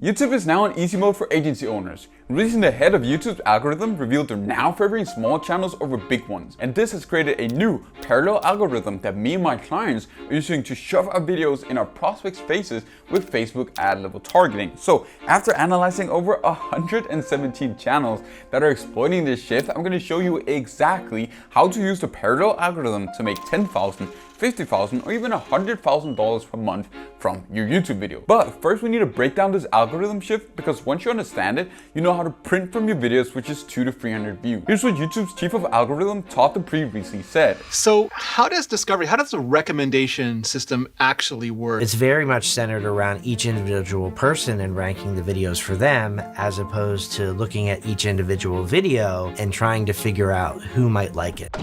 YouTube is now in easy mode for agency owners. Releasing the head of YouTube's algorithm revealed they're now favoring small channels over big ones. And this has created a new parallel algorithm that me and my clients are using to shove our videos in our prospects' faces with Facebook ad level targeting. So after analyzing over 117 channels that are exploiting this shift, I'm going to show you exactly how to use the parallel algorithm to make $10,000, $50,000 or even $100,000 per month from your YouTube video. But first we need to break down this algorithm shift, because once you understand it, you know how to print from your videos, which is 200 to 300 views. Here's what YouTube's chief of algorithm Todd Dupree recently said. So how does the recommendation system actually work? It's very much centered around each individual person and ranking the videos for them, as opposed to looking at each individual video and trying to figure out who might like it.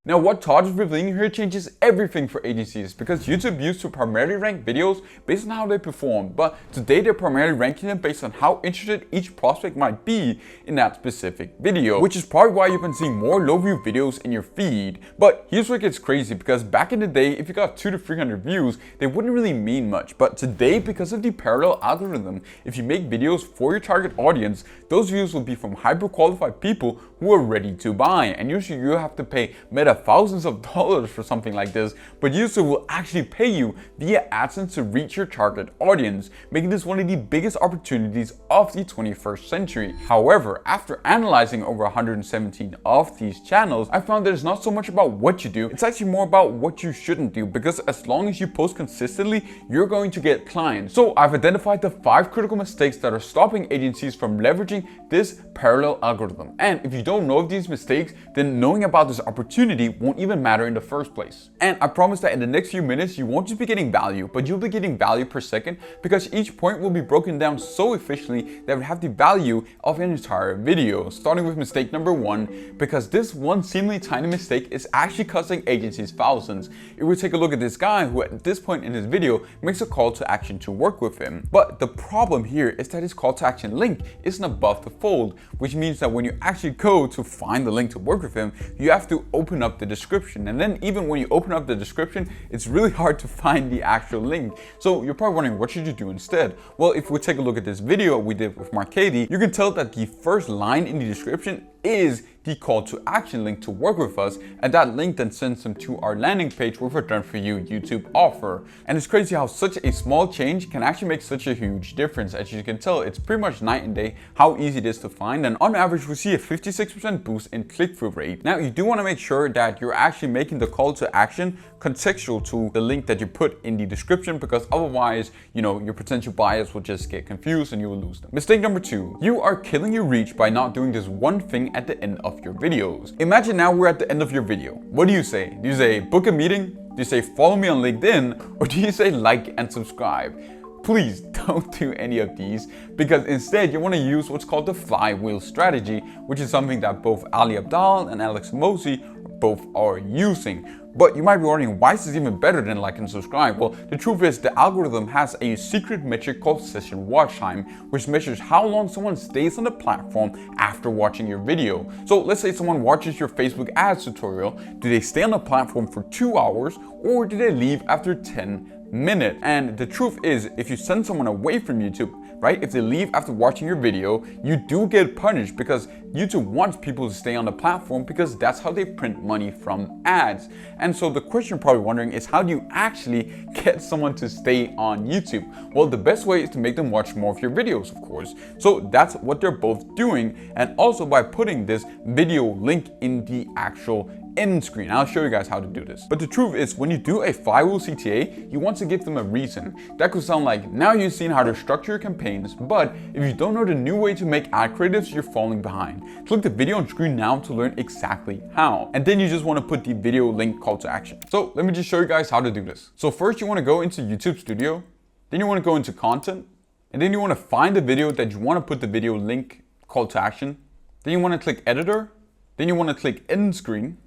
Now what Todd is revealing here changes everything for agencies, because YouTube used to primarily rank videos based on how they perform, but today they're primarily ranking them based on how interested each prospect might be in that specific video, which is probably why you've been seeing more low view videos in your feed. But here's where it gets crazy, because back in the day, if you got 200 to 300 views, they wouldn't really mean much. But today, because of the parallel algorithm, if you make videos for your target audience, those views will be from hyper qualified people who are ready to buy. And usually you have to pay Meta thousands of dollars for something like this, but YouTube will actually pay you via AdSense to reach your target audience, making this one of the biggest opportunities of the 21st century. However, after analyzing over 117 of these channels, I found that it's not so much about what you do, it's actually more about what you shouldn't do, because as long as you post consistently, you're going to get clients. So I've identified the 5 critical mistakes that are stopping agencies from leveraging this parallel algorithm. And if you don't know of these mistakes, then knowing about this opportunity won't even matter in the first place. And I promise that in the next few minutes, you won't just be getting value, but you'll be getting value per second, because each point will be broken down so efficiently that it will have the value of an entire video. Starting with mistake number 1, because this one seemingly tiny mistake is actually costing agencies thousands. If we take a look at this guy who at this point in his video makes a call to action to work with him. But the problem here is that his call to action link isn't above the fold, which means that when you actually go to find the link to work with him, you have to open up the description. And then even when you open up the description, it's really hard to find the actual link. So you're probably wondering, what should you do instead? Well, if we take a look at this video we did with Marcady, you can tell that the first line in the description is the call to action link to work with us, and that link then sends them to our landing page with a done for you YouTube offer. And it's crazy how such a small change can actually make such a huge difference. As you can tell, it's pretty much night and day how easy it is to find, and on average we see a 56% boost in click-through rate. Now you do want to make sure that you're actually making the call to action contextual to the link that you put in the description, because otherwise, your potential buyers will just get confused and you will lose them. Mistake number 2, you are killing your reach by not doing this one thing at the end of your videos. Imagine now we're at the end of your video. What do you say? Do you say book a meeting? Do you say follow me on LinkedIn? Or do you say like and subscribe? Please don't do any of these, because instead you want to use what's called the flywheel strategy, which is something that both Ali Abdaal and Alex Mosi both are using. But you might be wondering, why is this even better than like and subscribe? Well, the truth is the algorithm has a secret metric called session watch time, which measures how long someone stays on the platform after watching your video. So let's say someone watches your Facebook ads tutorial. Do they stay on the platform for 2 hours, or do they leave after 10 minutes? And the truth is, if you send someone away from YouTube, right, if they leave after watching your video, you do get punished, because YouTube wants people to stay on the platform, because that's how they print money from ads. And so the question you're probably wondering is, how do you actually get someone to stay on YouTube? Well, the best way is to make them watch more of your videos, of course. So that's what they're both doing, and also by putting this video link in the actual end screen. I'll show you guys how to do this. But the truth is, when you do a flywheel CTA, you want to give them a reason. That could sound like, now you've seen how to structure your campaigns, but if you don't know the new way to make ad creatives, you're falling behind. Click the video on screen now to learn exactly how. And then you just want to put the video link call to action. So let me just show you guys how to do this. So first you want to go into YouTube Studio, then you want to go into content, and then you want to find the video that you want to put the video link call to action. Then you want to click editor, then you want to click end screen,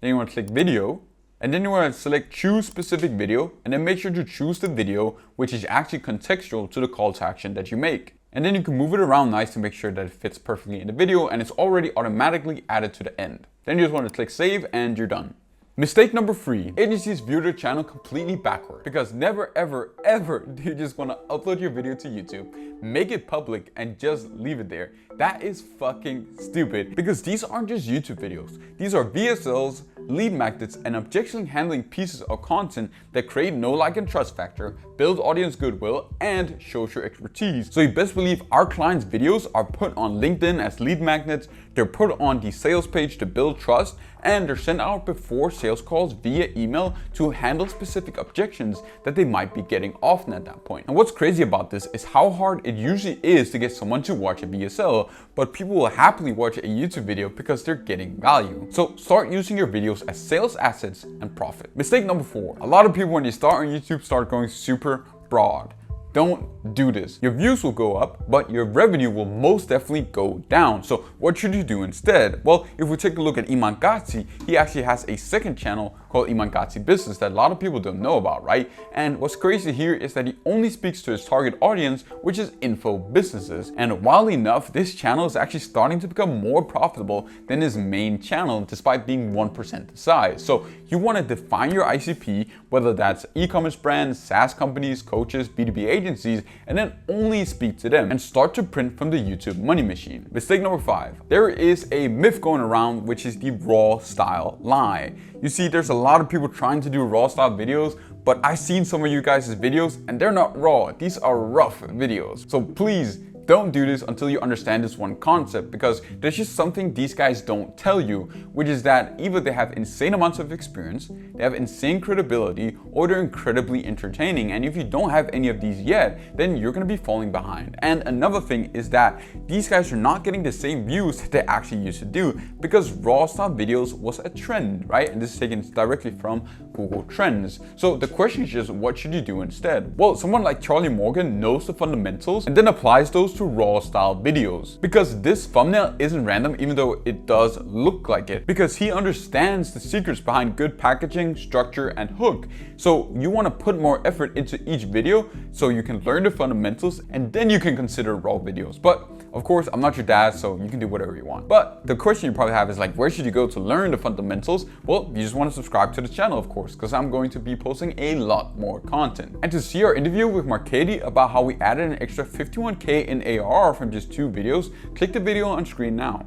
then you want to click video, and then you want to select choose specific video, and then make sure to choose the video which is actually contextual to the call to action that you make. And then you can move it around nice to make sure that it fits perfectly in the video, and it's already automatically added to the end. Then you just want to click save and you're done. Mistake number 3, agencies view their channel completely backward, because never ever ever do you just want to upload your video to YouTube, make it public and just leave it there. That is fucking stupid, because these aren't just YouTube videos. These are VSLs, lead magnets, and objection handling pieces of content that create no like and trust factor, build audience goodwill, and shows your expertise. So you best believe our clients' videos are put on LinkedIn as lead magnets, they're put on the sales page to build trust, and they're sent out before sales calls via email to handle specific objections that they might be getting often at that point. And what's crazy about this is how hard it usually is to get someone to watch a VSL, but people will happily watch a YouTube video because they're getting value. So start using your videos as sales assets and profit. Mistake number 4, a lot of people when they start on YouTube start going super broad. Don't do this. Your views will go up, but your revenue will most definitely go down. So what should you do instead? Well, if we take a look at Iman Gazzi, he actually has a second channel called Iman Gazzi Business that a lot of people don't know about, right? And what's crazy here is that he only speaks to his target audience, which is info businesses. And wildly enough, this channel is actually starting to become more profitable than his main channel, despite being 1% the size. So you want to define your ICP, whether that's e-commerce brands, SaaS companies, coaches, B2B agencies, and then only speak to them and start to print from the YouTube money machine. Mistake number 5. There is a myth going around, which is the raw style lie. You see, there's a lot of people trying to do raw style videos, but I've seen some of you guys' videos and they're not raw. These are rough videos. So please don't do this until you understand this one concept, because there's just something these guys don't tell you, which is that either they have insane amounts of experience, they have insane credibility, or they're incredibly entertaining. And if you don't have any of these yet, then you're gonna be falling behind. And another thing is that these guys are not getting the same views that they actually used to do, because raw style videos was a trend, right? And this is taken directly from Google Trends. So the question is just, what should you do instead? Well, someone like Charlie Morgan knows the fundamentals and then applies those to raw style videos, because this thumbnail isn't random, even though it does look like it, because he understands the secrets behind good packaging, structure, and hook. So you want to put more effort into each video so you can learn the fundamentals, and then you can consider raw videos. But of course, I'm not your dad, so you can do whatever you want. But the question you probably have is like, where should you go to learn the fundamentals? Well, you just want to subscribe to the channel, of course, because I'm going to be posting a lot more content. And to see our interview with Markady about how we added an extra 51K in ARR from just 2 videos, click the video on screen now.